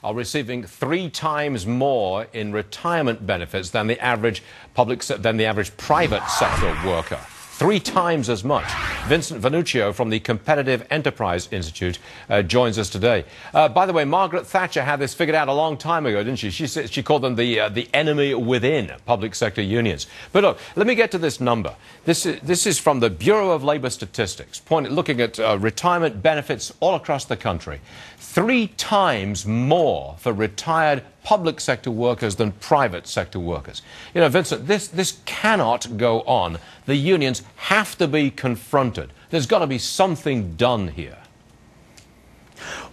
are receiving 3 times more in retirement benefits than the average private sector worker. 3 times as much. Vincent Vernuccio from the Competitive Enterprise Institute joins us today. By the way, Margaret Thatcher had this figured out a long time ago, didn't she? She called them the enemy within public sector unions. But look, let me get to this number. This is from the Bureau of Labor Statistics, looking at retirement benefits all across the country. 3 times more for retired public sector workers than private sector workers. You know, Vincent, this cannot go on. The unions have to be confronted. There's got to be something done here.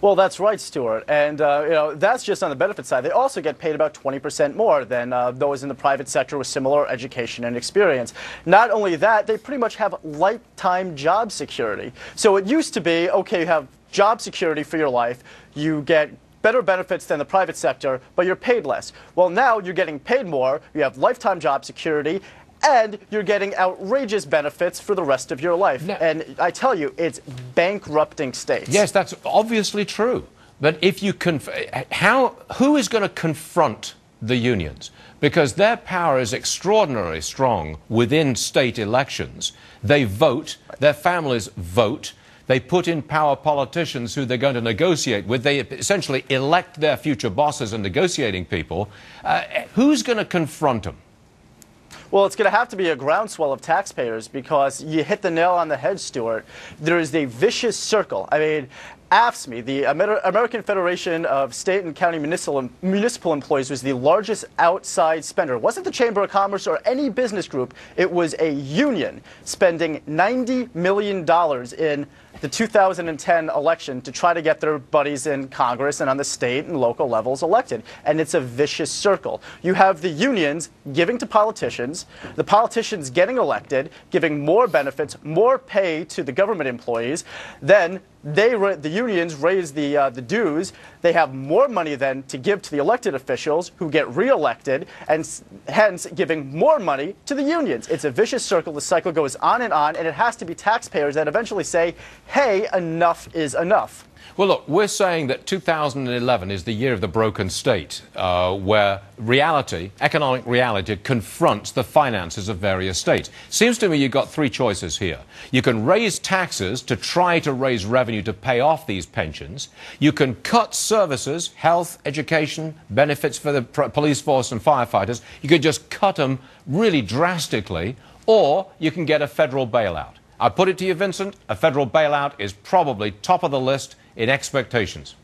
Well, that's right, Stuart. And, that's just on the benefit side. They also get paid about 20% more than those in the private sector with similar education and experience. Not only that, they pretty much have lifetime job security. So it used to be, okay, you have job security for your life, you get better benefits than the private sector, but you're paid less. Well, now you're getting paid more, you have lifetime job security, and you're getting outrageous benefits for the rest of your life. No. And I tell you, it's bankrupting states. Yes, that's obviously true. But if you who is going to confront the unions? Because their power is extraordinarily strong within state elections. They vote, their families vote. They put in power politicians who they're going to negotiate with. They essentially elect their future bosses and negotiating people. Who's going to confront them? Well, it's going to have to be a groundswell of taxpayers, because you hit the nail on the head, Stuart. There is a vicious circle. I mean, AFSCME, the American Federation of State and County Municipal Employees, was the largest outside spender. It wasn't the Chamber of Commerce or any business group. It was a union spending $90 million in the 2010 election to try to get their buddies in Congress and on the state and local levels elected. And it's a vicious circle. You have the unions giving to politicians, the politicians getting elected, giving more benefits, more pay to the government employees. Then the unions raise the dues. They have more money then to give to the elected officials who get reelected, and hence giving more money to the unions. It's a vicious circle. The cycle goes on, and it has to be taxpayers that eventually say, hey, enough is enough. Well, look, we're saying that 2011 is the year of the broken state, where reality, economic reality, confronts the finances of various states. Seems to me you've got 3 choices here. You can raise taxes to try to raise revenue to pay off these pensions. You can cut services, health, education, benefits for the police force and firefighters. You could just cut them really drastically, or you can get a federal bailout. I put it to you, Vincent, a federal bailout is probably top of the list in expectations.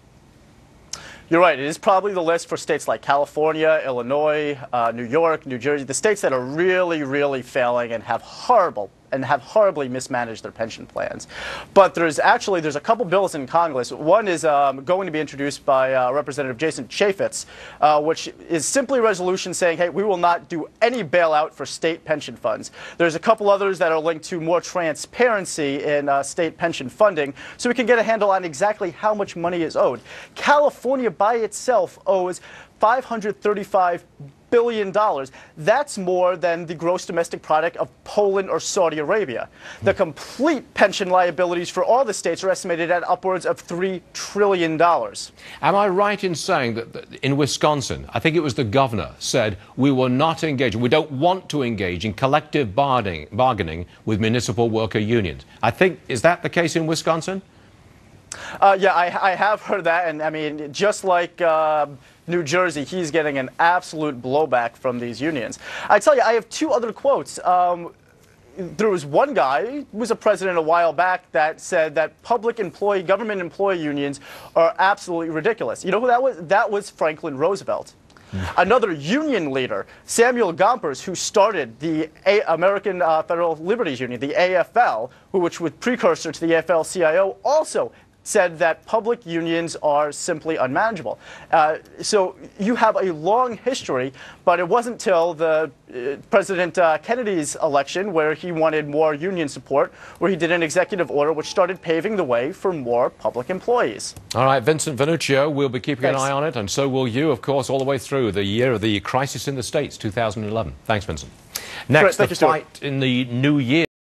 You're right. It is probably the list for states like California, Illinois, New York, New Jersey, the states that are really, really failing and have horribly mismanaged their pension plans. But there's a couple bills in Congress. One is going to be introduced by Representative Jason Chaffetz, which is simply a resolution saying, hey, we will not do any bailout for state pension funds. There's a couple others that are linked to more transparency in state pension funding, so we can get a handle on exactly how much money is owed. California by itself owes $535 billion. That's more than the gross domestic product of Poland or Saudi Arabia. The complete pension liabilities for all the states are estimated at upwards of $3 trillion. Am I right in saying that in Wisconsin, I think it was the governor, said we will not engage, we don't want to engage in collective bargaining with municipal worker unions? Is that the case in Wisconsin? Yeah, I have heard that, and I mean, just like New Jersey, he's getting an absolute blowback from these unions. I tell you, I have 2 other quotes. There was one guy who was a president a while back that said that government employee unions are absolutely ridiculous. You know who that was? That was Franklin Roosevelt. Another union leader, Samuel Gompers, who started the American Federal Liberties Union, the AFL, which was precursor to the AFL-CIO, also said that public unions are simply unmanageable. So you have a long history, but it wasn't until President Kennedy's election, where he wanted more union support, where he did an executive order which started paving the way for more public employees. All right, Vincent Vernuccio, we'll be keeping an eye on it, and so will you, of course, all the way through the year of the crisis in the States, 2011. Thanks, Vincent. Next, the fight in the new year.